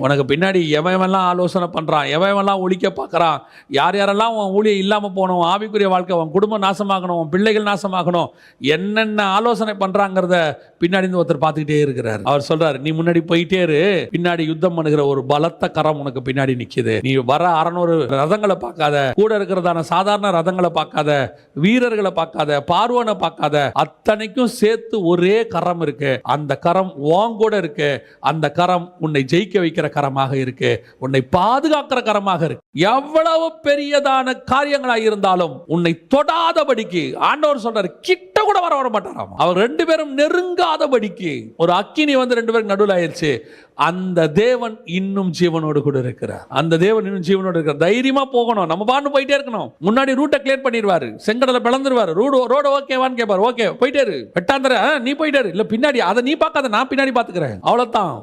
உனக்கு பின்னாடி எவன்லாம் ஆலோசனை பண்ணுறான், எவன்லாம் ஒழிக்க பார்க்குறான், யார் யாரெல்லாம் உன் ஊழியம் இல்லாமல் போகணும், ஆவிக்குரிய வாழ்க்கை, உன் குடும்பம் நாசமாகணும், உன் பிள்ளைகள் நாசமாகணும், என்னென்ன ஆலோசனை பண்ணுறாங்கிறத பின்னாடி இருந்து ஒருத்தர் பார்த்துக்கிட்டே இருக்கிறார். அவர் சொல்றாரு, நீ முன்னாடி போயிட்டே இரு, பின்னாடி யுத்தம் பண்ணுகிற ஒரு பலத்த கரம் உனக்கு பின்னாடி நிற்கிது. நீ வர 600 ரதங்களை பார்க்காத, கூட இருக்கிறதான சாதாரண ரதங்களை பார்க்காத, வீரர்களை பார்க்காத, பார்வனை பார்க்காத, அத்தனைக்கும் சேர்த்து ஒரே கரம் இருக்கு. அந்த கரம் வாங்கூட இருக்கு. அந்த கரம் உன்னை ஜெயிக்க வைக்கிற கரமாக இருக்கு, உன்னை பாதுகாக்கிற கரமாக இருக்கு. எவ்வளவு பெரியதான காரியங்களாக இருந்தாலும் உன்னை தொடாதபடிக்கு ஆண்டவர் சொல்றாரு, கிட்ட கூட வர மாட்டாராம். அவர் 2 பேரும் நெருங்காதபடிக்கு ஒரு அக்கினி வந்து 2 பேருக்கு நடுவில் ஆயிடுச்சு. அந்த தேவன் இன்னும் ஜீவனோடு கூட இருக்கிறார். அந்த தேவன் இன்னும் ஜீவனோடு இருக்கிறார். தைரியமா போகணும், நம்ம பாட்டு போயிட்டே இருக்கணும். முன்னாடி ரூட்டை கிளியர் பண்ணிடுவாரு, செங்கடலை பிளந்துருவாரு, ரோடு ஓகேவான்னு கேட்பாரு. ஓகே போயிட்டே இரு, வெட்டாந்தர நீ போயிட்டே இரு, இல்ல பின்னாடி அதை நீ பார்க்காத, நான் பின்னாடி பாத்துக்கிறேன், அவ்வளவுதான்.